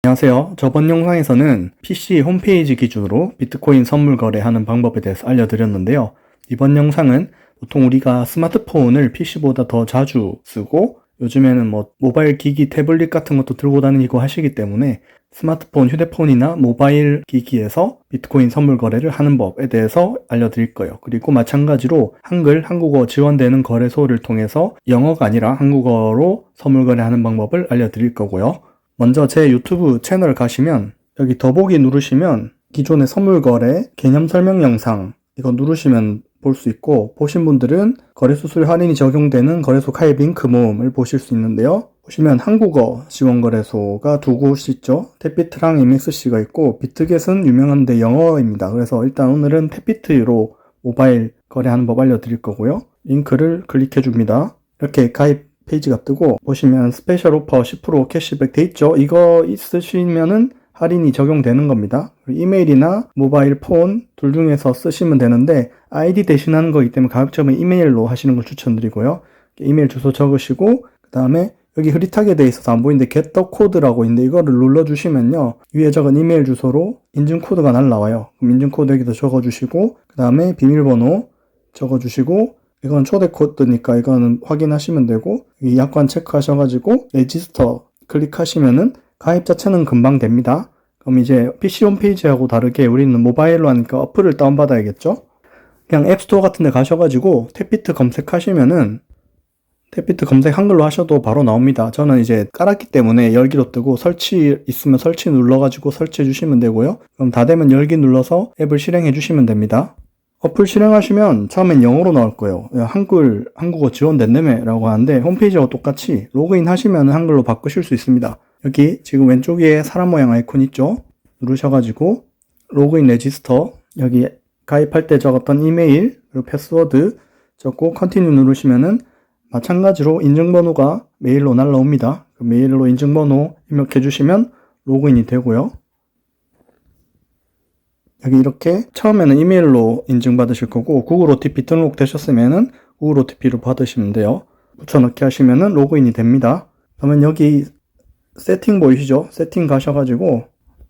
안녕하세요. 저번 영상에서는 PC 홈페이지 기준으로 비트코인 선물 거래하는 방법에 대해서 알려드렸는데요. 이번 영상은 보통 우리가 스마트폰을 PC보다 더 자주 쓰고 요즘에는 모바일 기기, 태블릿 같은 것도 들고 다니고 하시기 때문에 스마트폰, 휴대폰이나 모바일 기기에서 비트코인 선물 거래를 하는 법에 대해서 알려드릴 거예요. 그리고 마찬가지로 한국어 지원되는 거래소를 통해서 영어가 아니라 한국어로 선물 거래하는 방법을 알려드릴 거고요. 먼저 제 유튜브 채널 가시면 여기 더보기 누르시면 기존의 선물 거래 개념 설명 영상 이거 누르시면 볼 수 있고, 보신 분들은 거래 수수료 할인이 적용되는 거래소 가입 링크 모음을 보실 수 있는데요. 보시면 한국어 지원 거래소가 두 곳이 있죠. 탭비트랑 MXC가 있고, 비트겟은 유명한데 영어입니다. 그래서 일단 오늘은 탭비트로 모바일 거래하는 법 알려드릴 거고요. 링크를 클릭해 줍니다. 이렇게 가입 페이지가 뜨고, 보시면 스페셜 오퍼 10% 캐시백 돼 있죠. 이거 있으시면은 할인이 적용되는 겁니다. 이메일이나 모바일 폰 둘 중에서 쓰시면 되는데, 아이디 대신하는 거기 때문에 가급적이면 이메일로 하시는 걸 추천드리고요. 이메일 주소 적으시고, 그 다음에 여기 흐릿하게 돼 있어서 안 보이는데 get the code라고 있는데, 이거를 눌러주시면요, 위에 적은 이메일 주소로 인증 코드가 날라와요. 그럼 인증 코드 여기다 적어주시고, 그 다음에 비밀번호 적어주시고, 이건 초대 코드니까 이거는 확인하시면 되고, 이 약관 체크하셔가지고 레지스터 클릭하시면은 가입 자체는 금방 됩니다. 그럼 이제 PC 홈페이지하고 다르게 우리는 모바일로 하니까 어플을 다운받아야겠죠? 그냥 앱스토어 같은 데 가셔가지고 탭비트 검색하시면은, 탭비트 검색 한글로 하셔도 바로 나옵니다. 저는 이제 깔았기 때문에 열기로 뜨고, 설치 있으면 설치 눌러가지고 설치해 주시면 되고요. 그럼 다 되면 열기 눌러서 앱을 실행해 주시면 됩니다. 어플 실행하시면 처음엔 영어로 나올 거예요. 한국어 지원된다며 라고 하는데, 홈페이지하고 똑같이 로그인 하시면 한글로 바꾸실 수 있습니다. 여기 지금 왼쪽 위에 사람 모양 아이콘 있죠? 누르셔가지고 로그인 레지스터, 여기 가입할 때 적었던 이메일 그리고 패스워드 적고 컨티뉴 누르시면은 마찬가지로 인증번호가 메일로 날라옵니다. 그 메일로 인증번호 입력해 주시면 로그인이 되고요. 여기 이렇게 처음에는 이메일로 인증받으실 거고, 구글 OTP 등록되셨으면은 구글 OTP로 받으시면 돼요. 붙여넣기 하시면은 로그인이 됩니다. 그러면 여기 세팅 보이시죠? 세팅 가셔가지고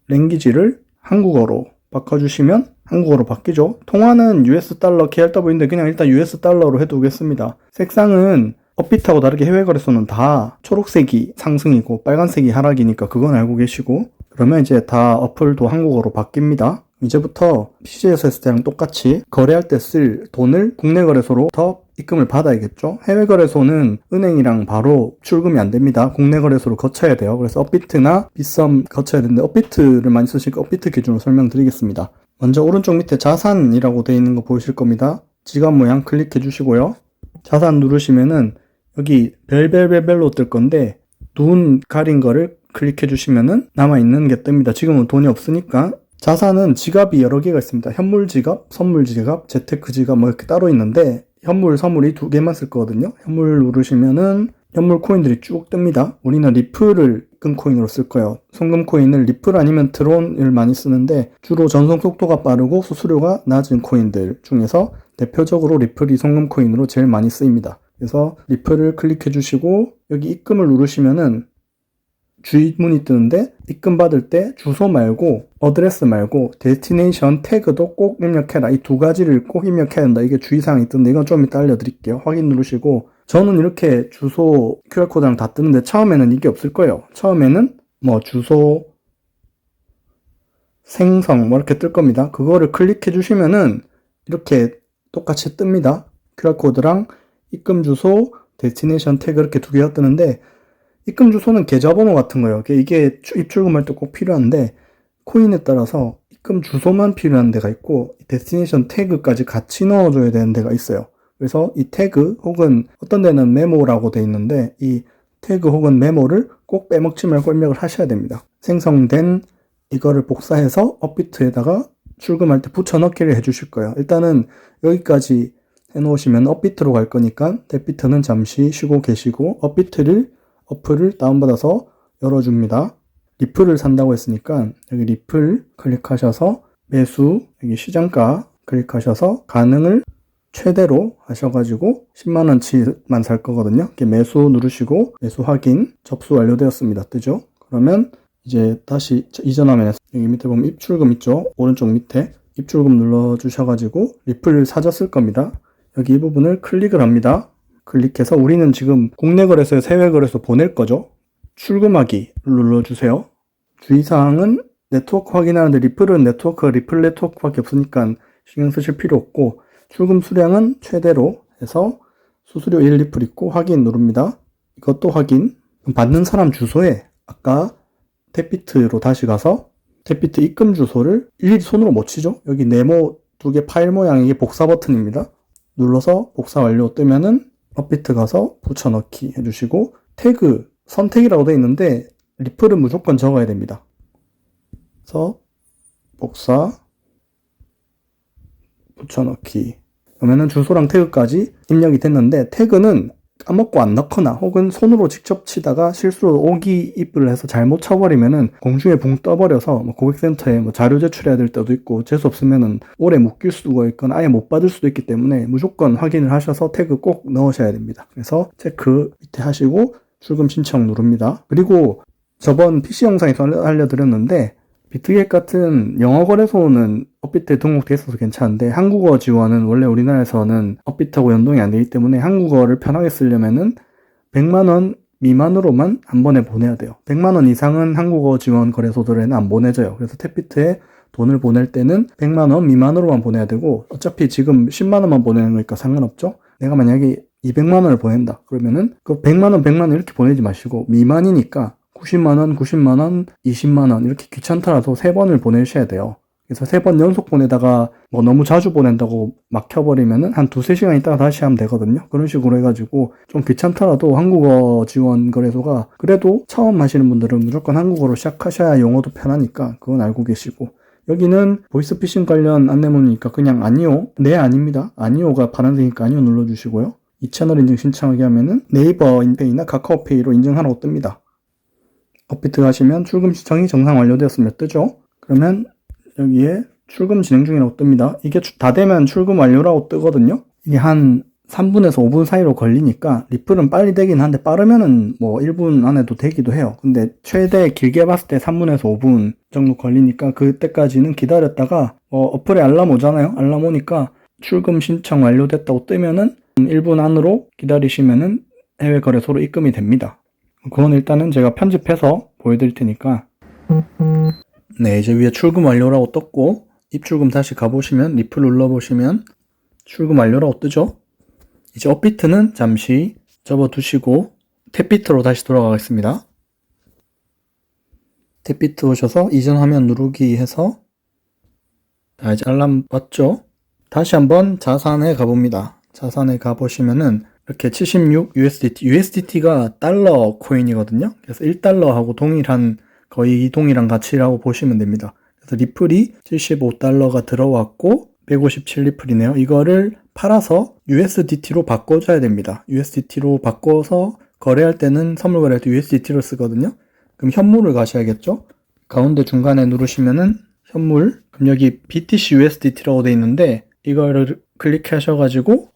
랭귀지를 한국어로 바꿔주시면 한국어로 바뀌죠. 통화는 US 달러 KRW인데 그냥 일단 US 달러로 해두겠습니다. 색상은 업비트하고 다르게 해외 거래소는 다 초록색이 상승이고 빨간색이 하락이니까 그건 알고 계시고, 그러면 이제 다 어플도 한국어로 바뀝니다. 이제부터 PC에서 했을 때랑 똑같이 거래할 때 쓸 돈을 국내 거래소로 더 입금을 받아야겠죠. 해외 거래소는 은행이랑 바로 출금이 안 됩니다. 국내 거래소로 거쳐야 돼요. 그래서 업비트나 빗썸 거쳐야 되는데, 업비트를 많이 쓰시니까 업비트 기준으로 설명드리겠습니다. 먼저 오른쪽 밑에 자산이라고 되어 있는 거 보이실 겁니다. 지갑 모양 클릭해 주시고요. 자산 누르시면은 여기 별별별별로 뜰 건데, 눈 가린 거를 클릭해 주시면은 남아있는 게 뜹니다. 지금은 돈이 없으니까. 자산은 지갑이 여러 개가 있습니다. 현물 지갑, 선물 지갑, 재테크 지갑 이렇게 따로 있는데, 현물, 선물이 두 개만 쓸 거거든요. 현물 누르시면은 현물 코인들이 쭉 뜹니다. 우리는 리플을 입금 코인으로 쓸 거예요. 송금 코인을 리플 아니면 트론을 많이 쓰는데, 주로 전송 속도가 빠르고 수수료가 낮은 코인들 중에서 대표적으로 리플이 송금 코인으로 제일 많이 쓰입니다. 그래서 리플을 클릭해 주시고 여기 입금을 누르시면은 주의문이 뜨는데, 입금 받을 때 주소 말고 어드레스 말고 데스티네이션 태그도 꼭 입력해라. 이 두 가지를 꼭 입력해야 한다. 이게 주의사항이 뜨는데, 이건 좀 이따 알려드릴게요. 확인 누르시고, 저는 이렇게 주소 QR코드랑 다 뜨는데 처음에는 이게 없을 거예요. 처음에는 주소 생성 이렇게 뜰 겁니다. 그거를 클릭해 주시면은 이렇게 똑같이 뜹니다. QR코드랑 입금 주소, 데스티네이션 태그 이렇게 두 개가 뜨는데, 입금 주소는 계좌번호 같은 거예요. 이게 입출금할 때 꼭 필요한데, 코인에 따라서 입금 주소만 필요한 데가 있고 데스티네이션 태그까지 같이 넣어줘야 되는 데가 있어요. 그래서 이 태그 혹은 어떤 데는 메모라고 돼 있는데, 이 태그 혹은 메모를 꼭 빼먹지 말고 입력을 하셔야 됩니다. 생성된 이거를 복사해서 업비트에다가 출금할 때 붙여넣기를 해주실 거예요. 일단은 여기까지 해놓으시면 업비트로 갈 거니까 탭비트는 잠시 쉬고 계시고, 어플을 다운받아서 열어줍니다. 리플을 산다고 했으니까 여기 리플 클릭하셔서 매수, 여기 시장가 클릭하셔서 가능을 최대로 하셔가지고 10만원치만 살 거거든요. 이렇게 매수 누르시고 매수 확인, 접수 완료되었습니다. 뜨죠? 그러면 이제 다시 이전 화면에서 여기 밑에 보면 입출금 있죠? 오른쪽 밑에 입출금 눌러주셔가지고 리플 사졌을 겁니다. 여기 이 부분을 클릭을 합니다. 클릭해서 우리는 지금 국내 거래소에서 해외 거래소 보낼 거죠. 출금하기를 눌러주세요. 주의사항은 네트워크 확인하는데 리플은 리플 네트워크밖에 없으니까 신경 쓰실 필요 없고, 출금 수량은 최대로 해서 수수료 1리플 있고 확인 누릅니다. 이것도 확인. 받는 사람 주소에 아까 탭비트로 다시 가서 탭비트 입금 주소를 일일이 손으로 못 치죠. 여기 네모 두 개 파일 모양, 이게 복사 버튼입니다. 눌러서 복사 완료 뜨면은 업비트 가서 붙여넣기 해주시고, 태그 선택이라고 되어 있는데 리플은 무조건 적어야 됩니다. 그래서 복사 붙여넣기, 그러면은 주소랑 태그까지 입력이 됐는데, 태그는 까먹고 안 넣거나 혹은 손으로 직접 치다가 실수로 오기 입을 해서 잘못 쳐버리면은 공중에 붕 떠버려서 고객센터에 자료 제출해야 될 때도 있고, 재수 없으면은 오래 묶일 수가 있거나 아예 못 받을 수도 있기 때문에 무조건 확인을 하셔서 태그 꼭 넣으셔야 됩니다. 그래서 체크 밑에 하시고 출금 신청 누릅니다. 그리고 저번 PC 영상에서 알려드렸는데, 비트겟 같은 영어 거래소는 업비트에 등록돼 있어서 괜찮은데, 한국어 지원은 원래 우리나라에서는 업비트하고 연동이 안 되기 때문에 한국어를 편하게 쓰려면은 100만원 미만으로만 한 번에 보내야 돼요. 100만원 이상은 한국어 지원 거래소들에는 안 보내져요. 그래서 탭비트에 돈을 보낼 때는 100만원 미만으로만 보내야 되고, 어차피 지금 10만원만 보내는 거니까 상관없죠. 내가 만약에 200만원을 보낸다 그러면은 그 100만원 이렇게 보내지 마시고 미만이니까 90만원, 90만원, 20만원 이렇게 귀찮더라도 3번을 보내셔야 돼요. 그래서 3번 연속 보내다가 너무 자주 보낸다고 막혀버리면은 한 2-3시간 있다가 다시 하면 되거든요. 그런 식으로 해가지고 좀 귀찮더라도 한국어 지원 거래소가, 그래도 처음 하시는 분들은 무조건 한국어로 시작하셔야 영어도 편하니까 그건 알고 계시고, 여기는 보이스피싱 관련 안내문이니까 그냥 아니요, 네 아닙니다. 아니요가 파란색이니까 아니요 눌러주시고요. 이 채널 인증 신청하게 하면은 네이버 인페이나 카카오페이로 인증하라고 뜹니다. 업비트 가시면 출금 신청이 정상 완료되었으며 뜨죠. 그러면 여기에 출금 진행 중이라고 뜹니다. 이게 다 되면 출금 완료라고 뜨거든요. 이게 한 3분에서 5분 사이로 걸리니까 리플은 빨리 되긴 한데, 빠르면은 1분 안에도 되기도 해요. 근데 최대 길게 봤을 때 3분에서 5분 정도 걸리니까 그때까지는 기다렸다가 어플에 알람 오잖아요. 알람 오니까 출금 신청 완료됐다고 뜨면은 1분 안으로 기다리시면은 해외 거래소로 입금이 됩니다. 그건 일단은 제가 편집해서 보여드릴 테니까. 네, 이제 위에 출금 완료라고 떴고, 입출금 다시 가보시면 리플 눌러보시면 출금 완료라고 뜨죠. 이제 업비트는 잠시 접어두시고 탭비트로 다시 돌아가겠습니다. 탭비트 오셔서 이전 화면 누르기 해서, 자, 이제 알람 왔죠. 다시 한번 자산에 가봅니다. 자산에 가보시면은 이렇게 76 USDT가 달러 코인이거든요. 그래서 1달러하고 거의 동일한 가치라고 보시면 됩니다. 그래서 리플이 75달러가 들어왔고 157리플이네요. 이거를 팔아서 USDT로 바꿔줘야 됩니다. USDT로 바꿔서 거래할 때는, 선물 거래할 때 USDT로 쓰거든요. 그럼 현물을 가셔야겠죠? 가운데 중간에 누르시면은 현물, 그럼 여기 BTC USDT라고 돼 있는데 이거를 클릭하셔가지고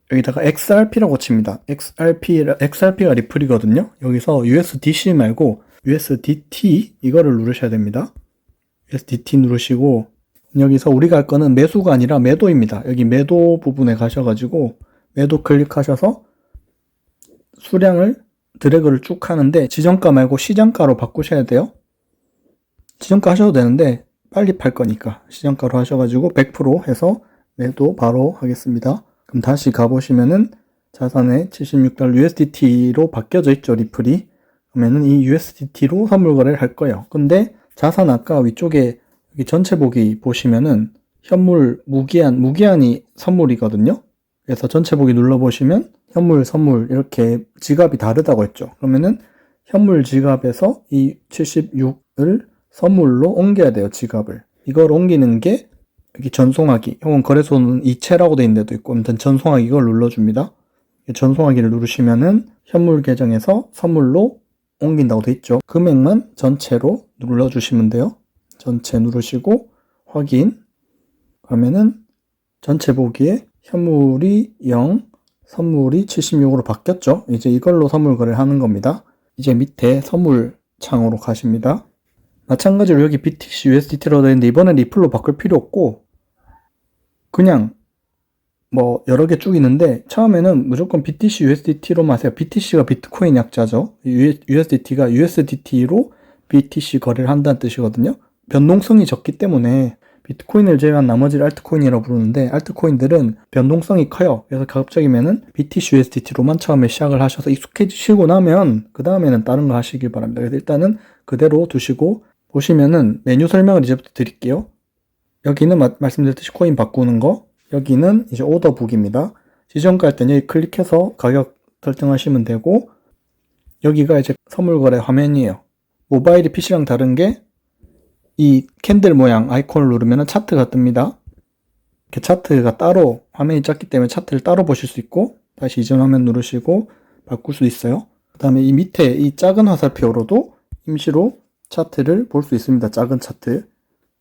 여기다가 XRP라고 칩니다. XRP가 리플이거든요. 여기서 USDC 말고 USDT 이거를 누르셔야 됩니다. USDT 누르시고, 여기서 우리가 할 거는 매수가 아니라 매도입니다. 여기 매도 부분에 가셔가지고 매도 클릭하셔서 수량을 드래그를 쭉 하는데, 지정가 말고 시장가로 바꾸셔야 돼요. 지정가 하셔도 되는데 빨리 팔 거니까 시장가로 하셔가지고 100% 해서 매도 바로 하겠습니다. 그럼 다시 가보시면은 자산에 76달러 USDT로 바뀌어져 있죠, 리플이. 그러면은 이 USDT로 선물 거래를 할 거예요. 근데 자산 아까 위쪽에 여기 전체 보기 보시면은 현물 무기한이 선물이거든요. 그래서 전체 보기 눌러보시면 현물, 선물 이렇게 지갑이 다르다고 했죠. 그러면은 현물 지갑에서 이 76을 선물로 옮겨야 돼요, 지갑을. 이걸 옮기는 게 여기 전송하기, 혹은 거래소는 이체라고 돼 있는 데도 있고, 아무튼 전송하기 이걸 눌러줍니다. 전송하기를 누르시면은 현물 계정에서 선물로 옮긴다고 돼 있죠. 금액만 전체로 눌러주시면 돼요. 전체 누르시고 확인. 그러면은 전체 보기에 현물이 0, 선물이 76으로 바뀌었죠. 이제 이걸로 선물 거래를 하는 겁니다. 이제 밑에 선물 창으로 가십니다. 마찬가지로 여기 BTC USDT라고 되어 있는데 이번엔 리플로 바꿀 필요 없고 그냥 뭐 여러 개 쭉 있는데 처음에는 무조건 BTC USDT로만 하세요. BTC가 비트코인 약자죠. USDT가 USDT로 BTC 거래를 한다는 뜻이거든요. 변동성이 적기 때문에 비트코인을 제외한 나머지를 알트코인이라고 부르는데 알트코인들은 변동성이 커요. 그래서 가급적이면은 BTC USDT로만 처음에 시작을 하셔서 익숙해지시고 나면 그 다음에는 다른 거 하시길 바랍니다. 그래서 일단은 그대로 두시고 보시면은 메뉴 설명을 이제부터 드릴게요. 여기는 말씀드렸듯이 코인 바꾸는 거, 여기는 이제 오더북입니다. 지정 깔 때는 여기 클릭해서 가격 설정하시면 되고 여기가 이제 선물 거래 화면이에요. 모바일이 PC랑 다른 게 이 캔들 모양 아이콘을 누르면 차트가 뜹니다. 이렇게 차트가 따로 화면이 작기 때문에 차트를 따로 보실 수 있고 다시 이전 화면 누르시고 바꿀 수 있어요. 그 다음에 이 밑에 이 작은 화살표로도 임시로 차트를 볼 수 있습니다. 작은 차트.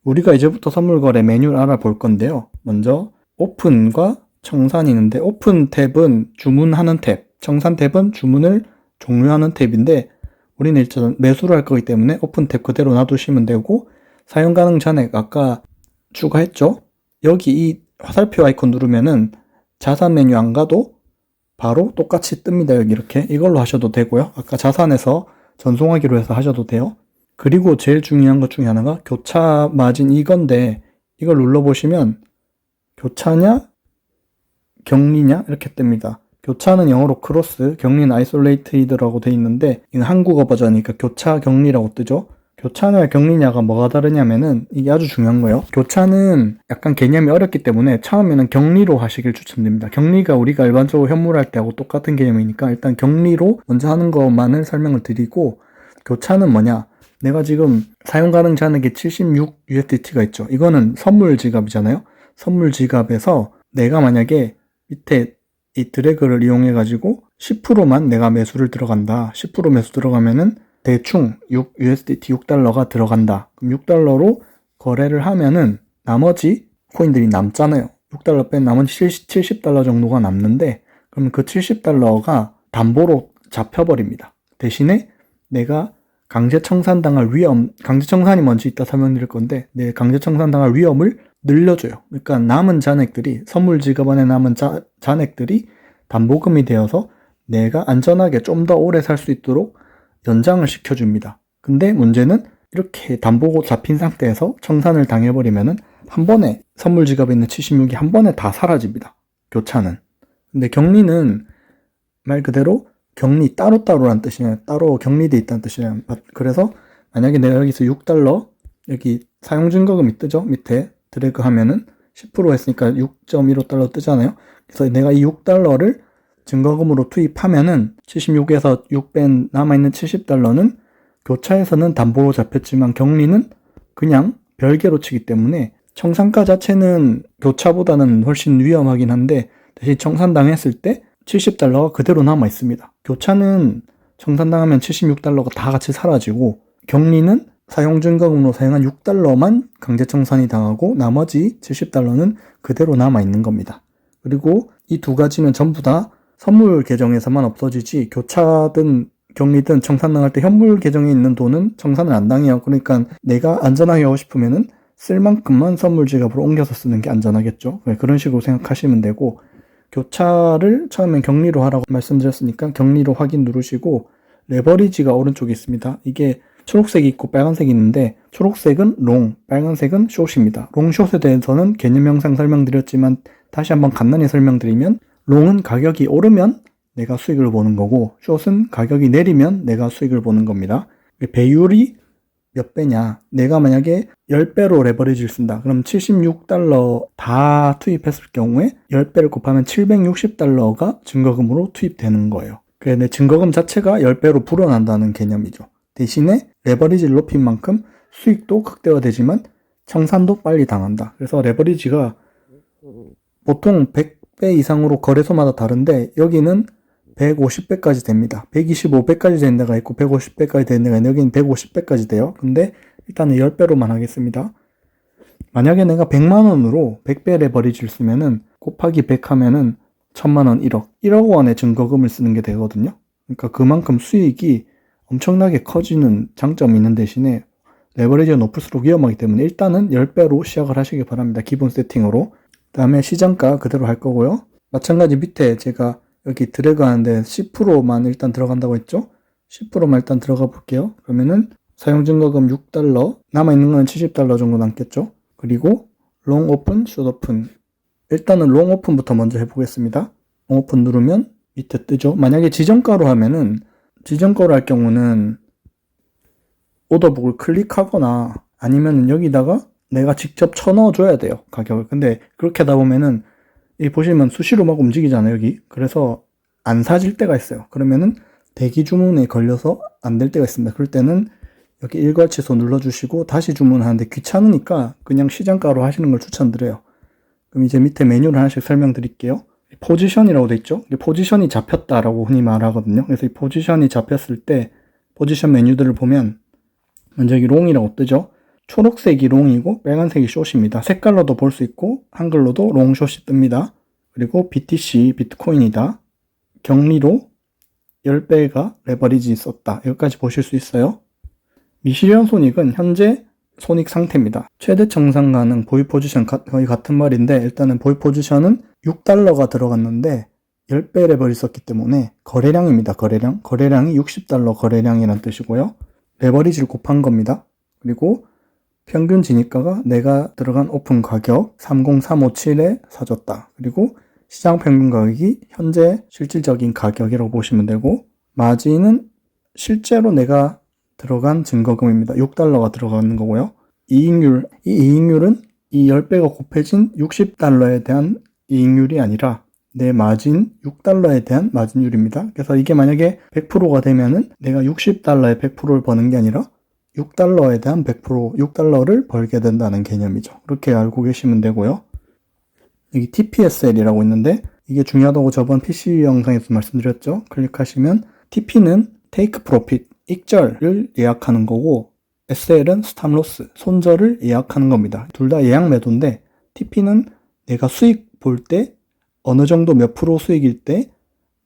우리가 이제부터 선물 거래 메뉴를 알아볼 건데요. 먼저 오픈과 청산이 있는데 오픈 탭은 주문하는 탭, 청산 탭은 주문을 종료하는 탭인데 우리는 일단 매수를 할 거기 때문에 오픈 탭 그대로 놔두시면 되고 사용 가능 잔액 아까 추가했죠? 여기 이 화살표 아이콘 누르면은 자산 메뉴 안 가도 바로 똑같이 뜹니다. 여기 이렇게 이걸로 하셔도 되고요. 아까 자산에서 전송하기로 해서 하셔도 돼요. 그리고 제일 중요한 것 중에 하나가 교차 마진 이건데 이걸 눌러보시면 교차냐 격리냐 이렇게 뜹니다. 교차는 영어로 크로스, 격리는 아이솔레이티드라고 돼 있는데 이건 한국어 버전이니까 교차 격리라고 뜨죠. 교차냐 격리냐가 뭐가 다르냐면은 이게 아주 중요한 거예요. 교차는 약간 개념이 어렵기 때문에 처음에는 격리로 하시길 추천드립니다. 격리가 우리가 일반적으로 현물할 때하고 똑같은 개념이니까 일단 격리로 먼저 하는 것만을 설명을 드리고 교차는 뭐냐? 내가 지금 사용 가능 잔액이 76 USDT가 있죠. 이거는 선물 지갑이잖아요. 선물 지갑에서 내가 만약에 밑에 이 드래그를 이용해 가지고 10%만 내가 매수를 들어간다. 10% 매수 들어가면은 대충 USDT 6달러가 들어간다. 그럼 6달러로 거래를 하면은 나머지 코인들이 남잖아요. 6달러 뺀 나머지 70달러 정도가 남는데 그러면 그 70달러가 담보로 잡혀버립니다. 대신에 내가 강제 청산당할 위험, 강제 청산이 먼저 이따 설명드릴 건데 내 강제 청산당할 위험을 늘려줘요. 그러니까 남은 잔액들이 선물 지갑 안에 남은 잔액들이 담보금이 되어서 내가 안전하게 좀 더 오래 살 수 있도록 연장을 시켜줍니다. 근데 문제는 이렇게 담보 잡힌 상태에서 청산을 당해버리면은 한 번에 선물 지갑에 있는 76이 한 번에 다 사라집니다. 교차는. 근데 격리는 말 그대로 격리 따로따로란 뜻이에요. 따로 격리돼 있다는 뜻이에요. 그래서 만약에 내가 여기서 6달러 여기 사용증거금이 뜨죠? 밑에 드래그 하면은 10% 했으니까 6.15달러 뜨잖아요. 그래서 내가 이 6달러를 증거금으로 투입하면은 76에서 6 뺀 남아있는 70달러는 교차에서는 담보로 잡혔지만 격리는 그냥 별개로 치기 때문에 청산가 자체는 교차보다는 훨씬 위험하긴 한데 대신 청산당했을 때 70달러가 그대로 남아 있습니다. 교차는 청산당하면 76달러가 다 같이 사라지고 격리는 사용증거금으로 사용한 6달러만 강제청산이 당하고 나머지 70달러는 그대로 남아 있는 겁니다. 그리고 이 두 가지는 전부 다 선물 계정에서만 없어지지 교차든 격리든 청산당할 때 현물 계정에 있는 돈은 청산을 안 당해요. 그러니까 내가 안전하게 하고 싶으면은 쓸 만큼만 선물 지갑으로 옮겨서 쓰는 게 안전하겠죠. 그런 식으로 생각하시면 되고 교차를 처음엔 격리로 하라고 말씀드렸으니까 격리로 확인 누르시고 레버리지가 오른쪽에 있습니다. 이게 초록색이 있고 빨간색이 있는데 초록색은 롱, 빨간색은 숏입니다. 롱, 숏에 대해서는 개념 영상 설명드렸지만 다시 한번 간단히 설명드리면 롱은 가격이 오르면 내가 수익을 보는 거고 숏은 가격이 내리면 내가 수익을 보는 겁니다. 배율이 몇 배냐? 내가 만약에 10배로 레버리지를 쓴다. 그럼 76달러 다 투입했을 경우에 10배를 곱하면 760달러가 증거금으로 투입되는 거예요. 그래서 내 증거금 자체가 10배로 불어난다는 개념이죠. 대신에 레버리지를 높인 만큼 수익도 극대화되지만 청산도 빨리 당한다. 그래서 레버리지가 보통 100배 이상으로 거래소마다 다른데 여기는 150배까지 됩니다. 125배까지 되는 데가 있고 150배까지 되는 데가 있는데 여기는 150배까지 돼요. 근데 일단은 10배로만 하겠습니다. 만약에 내가 100만원으로 100배 레버리지를 쓰면은 곱하기 100 하면은 1000만원 1억. 1억 원의 증거금을 쓰는 게 되거든요. 그러니까 그만큼 수익이 엄청나게 커지는 장점이 있는 대신에 레버리지가 높을수록 위험하기 때문에 일단은 10배로 시작을 하시기 바랍니다. 기본 세팅으로. 그 다음에 시장가 그대로 할 거고요. 마찬가지 밑에 제가 여기 드래그 하는데 10%만 일단 들어간다고 했죠? 10%만 일단 들어가 볼게요. 그러면은 사용 증거금 $6, 남아있는 건 $70 정도 남겠죠? 그리고 롱 오픈, 숏 오픈. 일단은 롱 오픈부터 먼저 해보겠습니다. 롱 오픈 누르면 밑에 뜨죠? 만약에 지정가로 하면은, 지정가로 할 경우는 오더북을 클릭하거나 아니면 여기다가 내가 직접 쳐넣어줘야 돼요, 가격을. 근데 그렇게 하다 보면은 이 보시면 수시로 막 움직이잖아요, 여기. 그래서 안 사질 때가 있어요. 그러면은 대기 주문에 걸려서 안 될 때가 있습니다. 그럴 때는 여기 일괄 취소 눌러주시고 다시 주문하는데 귀찮으니까 그냥 시장가로 하시는 걸 추천드려요. 그럼 이제 밑에 메뉴를 하나씩 설명드릴게요. 포지션이라고 돼 있죠? 포지션이 잡혔다라고 흔히 말하거든요. 그래서 이 포지션이 잡혔을 때 포지션 메뉴들을 보면 먼저 여기 롱이라고 뜨죠? 초록색이 롱이고 빨간색이 숏입니다. 색깔로도 볼 수 있고 한글로도 롱 숏이 뜹니다. 그리고 BTC, 비트코인이다. 격리로 10배가 레버리지 있었다. 여기까지 보실 수 있어요. 미실현 손익은 현재 손익 상태입니다. 최대 청산 가능 보유 포지션 거의 같은 말인데 일단은 보유 포지션은 $6가 들어갔는데 10배 레버리 있었기 때문에 거래량입니다. 거래량이 $60 거래량이란 뜻이고요. 레버리지를 곱한 겁니다. 그리고 평균 진입가가 내가 들어간 오픈 가격 30357에 사줬다. 그리고 시장 평균 가격이 현재 실질적인 가격이라고 보시면 되고 마진은 실제로 내가 들어간 증거금입니다. $6가 들어가는 거고요. 이익률, 이 이익률은 이 10배가 곱해진 $60에 대한 이익률이 아니라 내 마진 $6에 대한 마진율입니다. 그래서 이게 만약에 100%가 되면은 내가 $60에 100%를 버는 게 아니라 $6에 대한 100%, $6를 벌게 된다는 개념이죠. 그렇게 알고 계시면 되고요. 여기 TPSL이라고 있는데 이게 중요하다고 저번 PC 영상에서 말씀드렸죠. 클릭하시면 TP는 Take Profit, 익절을 예약하는 거고 SL은 Stop Loss, 손절을 예약하는 겁니다. 둘 다 예약 매도인데 TP는 내가 수익 볼 때 어느 정도 몇 프로 수익일 때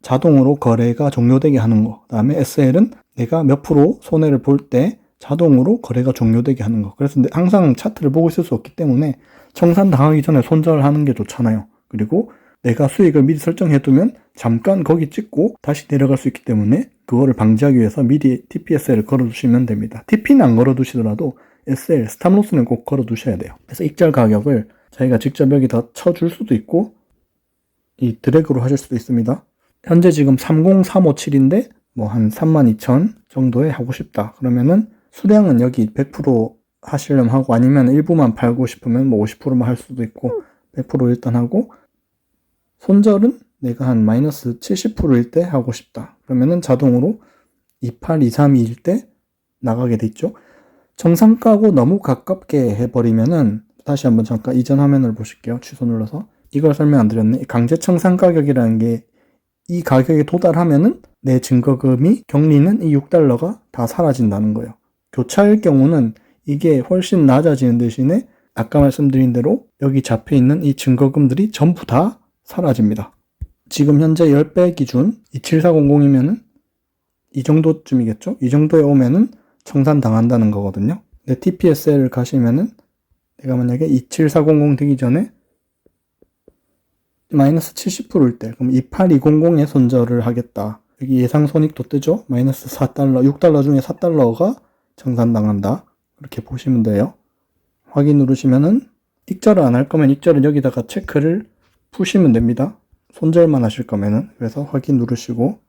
자동으로 거래가 종료되게 하는 거. 그 다음에 SL은 내가 몇 프로 손해를 볼 때 자동으로 거래가 종료되게 하는 거. 그래서 항상 차트를 보고 있을 수 없기 때문에 청산 당하기 전에 손절하는 게 좋잖아요. 그리고 내가 수익을 미리 설정해두면 잠깐 거기 찍고 다시 내려갈 수 있기 때문에 그거를 방지하기 위해서 미리 TPSL을 걸어두시면 됩니다. TP는 안 걸어두시더라도 SL, 스탑로스는 꼭 걸어두셔야 돼요. 그래서 익절 가격을 자기가 직접 여기다 쳐줄 수도 있고 이 드래그로 하실 수도 있습니다. 현재 지금 30357인데 뭐 한 32,000 정도에 하고 싶다. 그러면은 수량은 여기 100% 하시려면 하고 아니면 일부만 팔고 싶으면 뭐 50%만 할 수도 있고 100% 일단 하고 손절은 내가 한 마이너스 70%일 때 하고 싶다. 그러면은 자동으로 28232일 때 나가게 돼 있죠. 정상가하고 너무 가깝게 해버리면은 다시 한번 잠깐 이전 화면을 보실게요. 취소 눌러서. 이걸 설명 안 드렸네. 강제 청산 가격이라는 게 이 가격에 도달하면은 내 증거금이 격리는 이 $6가 다 사라진다는 거예요. 교차일 경우는 이게 훨씬 낮아지는 대신에 아까 말씀드린 대로 여기 잡혀 있는 이 증거금들이 전부 다 사라집니다. 지금 현재 10배 기준 27400이면은 이 정도쯤이겠죠? 이 정도에 오면은 청산 당한다는 거거든요. 근데 TPSL 가시면은 내가 만약에 27400 되기 전에 마이너스 70%일 때 그럼 28200에 손절을 하겠다. 여기 예상 손익도 뜨죠? 마이너스 $4, $6 중에 $4가 청산당한다. 그렇게 보시면 돼요. 확인 누르시면은 익절을 안 할 거면 익절은 여기다가 체크를 푸시면 됩니다. 손절만 하실 거면은. 그래서 확인 누르시고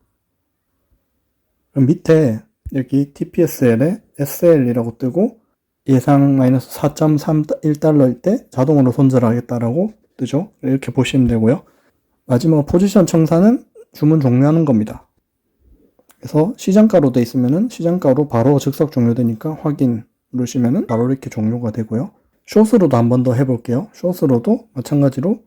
그럼 밑에 여기 TPSL에 SL이라고 뜨고 예상 마이너스 4.31달러일 때 자동으로 손절하겠다라고 뜨죠. 이렇게 보시면 되고요. 마지막 포지션 청산은 주문 종료하는 겁니다. 그래서 시장가로 돼 있으면은 시장가로 바로 즉석 종료되니까 확인 누르시면은 바로 이렇게 종료가 되고요. 숏으로도 한 번 더 해볼게요. 숏으로도 마찬가지로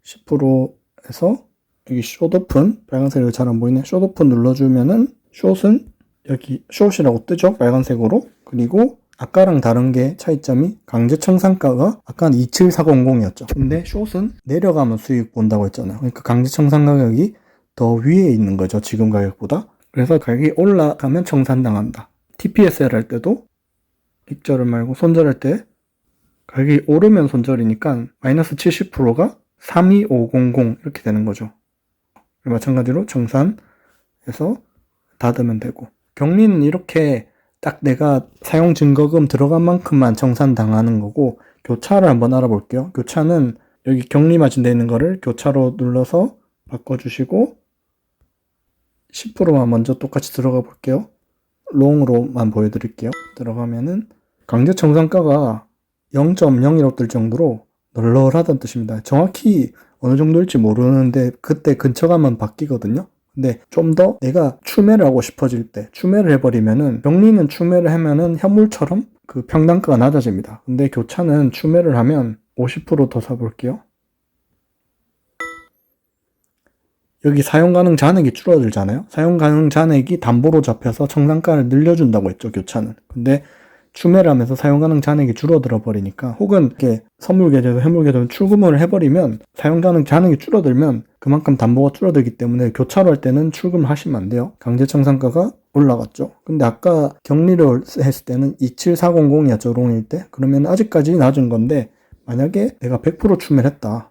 10%에서 여기 숏 오픈 빨간색으로 잘 안 보이네. 숏 오픈 눌러주면은 숏은 여기 숏이라고 뜨죠. 빨간색으로. 그리고 아까랑 다른 게 차이점이 강제 청산가가 아까는 27400이었죠. 근데 숏은 내려가면 수익 본다고 했잖아요. 그러니까 강제 청산 가격이 더 위에 있는 거죠. 지금 가격보다. 그래서 가격이 올라가면 청산당한다. TPSL 할 때도 익절을 말고 손절할 때 가격이 오르면 손절이니까 마이너스 70%가 32500 이렇게 되는 거죠. 마찬가지로 청산해서 닫으면 되고, 격리는 이렇게 딱 내가 사용 증거금 들어간 만큼만 청산당하는 거고, 교차를 한번 알아볼게요. 교차는 여기 격리 마진되어 있는 거를 교차로 눌러서 바꿔주시고 10%만 먼저 똑같이 들어가 볼게요. 롱으로만 보여드릴게요. 들어가면은 강제 청산가가 0.01억 될 정도로 널널하다는 뜻입니다. 정확히 어느 정도일지 모르는데 그때 근처 가면 바뀌거든요. 근데 좀 더 내가 추매를 하고 싶어질 때 추매를 해버리면은, 격리는 추매를 하면은 현물처럼 그 평단가가 낮아집니다. 근데 교차는 추매를 하면 50% 더 사볼게요. 여기 사용가능 잔액이 줄어들잖아요. 사용가능 잔액이 담보로 잡혀서 청산가를 늘려준다고 했죠, 교차는. 근데 추매를 하면서 사용가능 잔액이 줄어들어 버리니까, 혹은 이렇게 선물 계좌에서 현물 계좌로 출금을 해버리면 사용가능 잔액이 줄어들면 그만큼 담보가 줄어들기 때문에 교차로 할 때는 출금을 하시면 안 돼요. 강제 청산가가 올라갔죠. 근데 아까 격리를 했을 때는 27400이었죠, 롱일 때. 그러면 아직까지 낮은 건데, 만약에 내가 100% 추매를 했다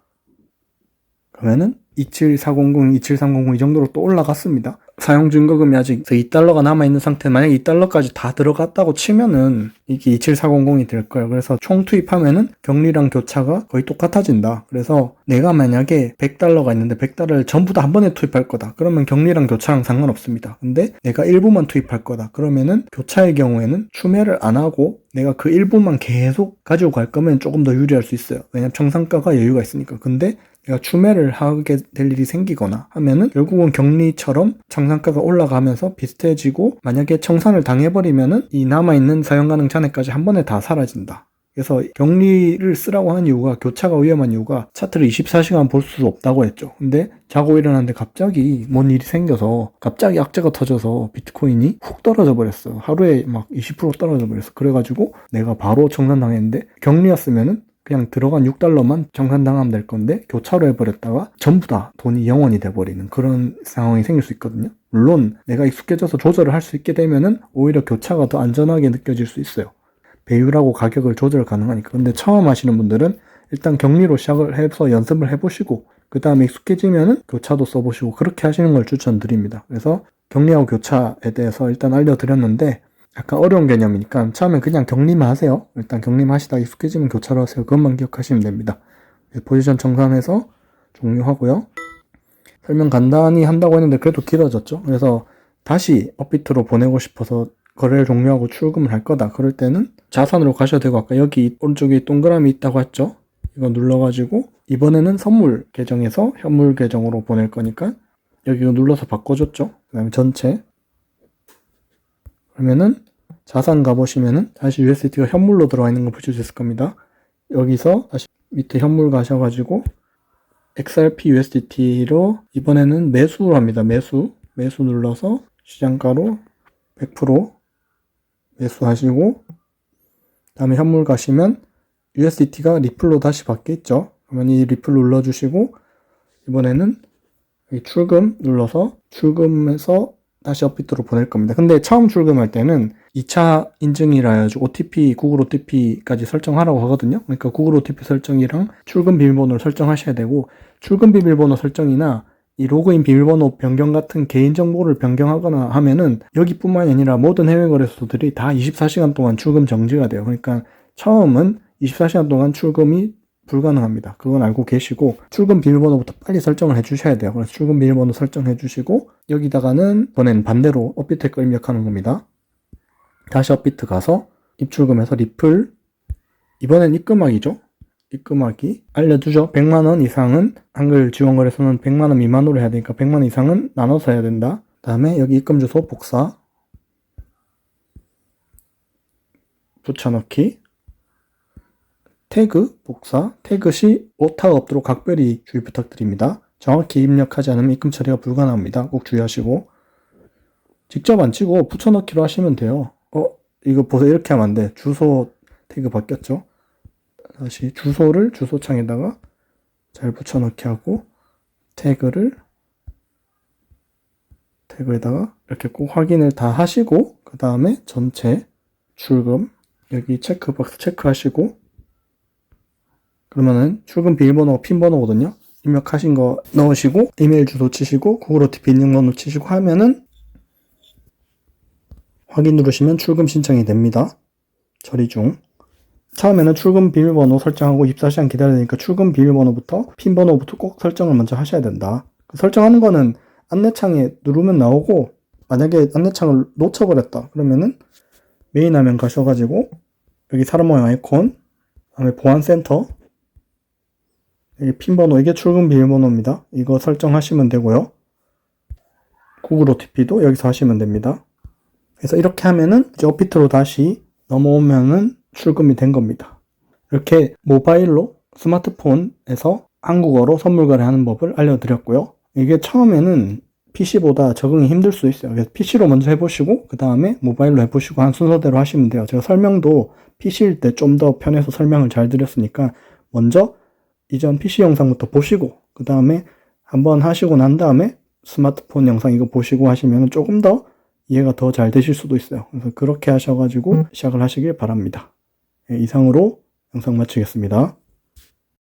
그러면은 27400, 27300 이 정도로 또 올라갔습니다. 사용 증거금이 아직 $2가 남아있는 상태, 만약에 $2까지 다 들어갔다고 치면은 이게 27400이 될 거예요. 그래서 총 투입하면은 격리랑 교차가 거의 똑같아진다. 그래서 내가 만약에 $100가 있는데 $100를 전부 다 한 번에 투입할 거다. 그러면 격리랑 교차랑 상관없습니다. 근데 내가 일부만 투입할 거다. 그러면은 교차의 경우에는 추매를 안 하고 내가 그 일부만 계속 가지고 갈 거면 조금 더 유리할 수 있어요. 왜냐면 청산가가 여유가 있으니까. 근데 내가 추매를 하게 될 일이 생기거나 하면은 결국은 격리처럼 청산가가 올라가면서 비슷해지고, 만약에 청산을 당해버리면은 이 남아있는 사용가능 잔액까지 한 번에 다 사라진다. 그래서 격리를 쓰라고 하는 이유가, 교차가 위험한 이유가 차트를 24시간 볼 수 없다고 했죠. 근데 자고 일어났는데 갑자기 뭔 일이 생겨서 갑자기 악재가 터져서 비트코인이 훅 떨어져 버렸어. 하루에 막 20% 떨어져 버렸어. 그래가지고 내가 바로 청산당했는데, 격리였으면은 그냥 들어간 $6만 청산당하면 될 건데 교차로 해버렸다가 전부 다 돈이 0원이 돼버리는 그런 상황이 생길 수 있거든요. 물론 내가 익숙해져서 조절을 할 수 있게 되면은 오히려 교차가 더 안전하게 느껴질 수 있어요. 배율하고 가격을 조절 가능하니까. 근데 처음 하시는 분들은 일단 격리로 시작을 해서 연습을 해보시고 그 다음에 익숙해지면은 교차도 써보시고 그렇게 하시는 걸 추천드립니다. 그래서 격리하고 교차에 대해서 일단 알려드렸는데, 약간 어려운 개념이니까 처음엔 그냥 격리만 하세요. 일단 격리만 하시다 익숙해지면 교차로 하세요. 그것만 기억하시면 됩니다. 포지션 청산해서 종료하고요. 설명 간단히 한다고 했는데 그래도 길어졌죠. 그래서 다시 업비트로 보내고 싶어서 거래를 종료하고 출금을 할 거다. 그럴 때는 자산으로 가셔도 되고, 아까 여기 오른쪽에 동그라미 있다고 했죠. 이거 눌러가지고 이번에는 선물 계정에서 현물 계정으로 보낼 거니까 여기 이거 눌러서 바꿔줬죠. 그 다음에 전체, 그러면은 자산 가보시면은 다시 USDT가 현물로 들어와 있는 거 보실 수 있을 겁니다. 여기서 다시 밑에 현물 가셔가지고 XRP USDT로 이번에는 매수를 합니다. 매수 눌러서 시장가로 100% 매수하시고, 다음에 현물 가시면 USDT가 리플로 다시 바뀌었죠. 그러면 이 리플 눌러주시고 이번에는 여기 출금 눌러서 출금해서 다시 업비트로 보낼 겁니다. 근데 처음 출금할 때는 2차 인증이라 해가지고 OTP, 구글 OTP까지 설정하라고 하거든요. 그러니까 구글 OTP 설정이랑 출금 비밀번호를 설정하셔야 되고, 출금 비밀번호 설정이나 이 로그인 비밀번호 변경 같은 개인정보를 변경하거나 하면은 여기뿐만이 아니라 모든 해외 거래소들이 다 24시간 동안 출금 정지가 돼요. 그러니까 처음은 24시간 동안 출금이 불가능합니다. 그건 알고 계시고 출금 비밀번호부터 빨리 설정을 해주셔야 돼요. 그래서 출금 비밀번호 설정해 주시고, 여기다가는 이번엔 반대로 업비트에 걸 입력하는 겁니다. 다시 업비트 가서 입출금해서 리플, 이번엔 입금하기죠. 입금하기 알려주죠. 100만원 이상은, 한글 지원거래소는 100만원 미만으로 해야 되니까 100만원 이상은 나눠서 해야 된다. 그 다음에 여기 입금 주소 복사, 붙여넣기, 태그 복사, 태그 시 오타가 없도록 각별히 주의 부탁드립니다. 정확히 입력하지 않으면 입금 처리가 불가능합니다. 꼭 주의하시고, 직접 안 치고 붙여넣기로 하시면 돼요. 이거 보세요. 이렇게 하면 안 돼. 주소 태그 바뀌었죠? 다시 주소를 주소창에다가 잘 붙여넣기 하고, 태그에다가 이렇게 꼭 확인을 다 하시고 그 다음에 전체 출금 여기 체크박스 체크하시고 그러면은 출금 비밀번호가 핀번호거든요. 입력하신 거 넣으시고 이메일 주소 치시고 구글 OTP 인증번호 치시고 하면은 확인 누르시면 출금 신청이 됩니다. 처리 중. 처음에는 출금 비밀번호 설정하고 24시간 기다려야 되니까 출금 비밀번호부터 핀번호부터 꼭 설정을 먼저 하셔야 된다. 설정하는 거는 안내창에 누르면 나오고 만약에 안내창을 놓쳐버렸다 그러면은 메인 화면 가셔가지고 여기 사람 모양 아이콘 그다음에 보안센터 여기 핀번호 이게 출금 비밀번호입니다. 이거 설정하시면 되고요. 구글 OTP도 여기서 하시면 됩니다. 그래서 이렇게 하면은 이제 업비트로 다시 넘어오면은 출금이 된 겁니다. 이렇게 모바일로 스마트폰에서 한국어로 선물 거래하는 법을 알려드렸고요. 이게 처음에는 PC보다 적응이 힘들 수 있어요. 그래서 PC로 먼저 해보시고 그 다음에 모바일로 해보시고 한 순서대로 하시면 돼요. 제가 설명도 PC일 때 좀 더 편해서 설명을 잘 드렸으니까 먼저 이전 PC 영상부터 보시고 그 다음에 한번 하시고 난 다음에 스마트폰 영상 이거 보시고 하시면 조금 더 이해가 더 잘 되실 수도 있어요. 그래서 그렇게 하셔가지고 시작을 하시길 바랍니다. 이상으로 영상 마치겠습니다.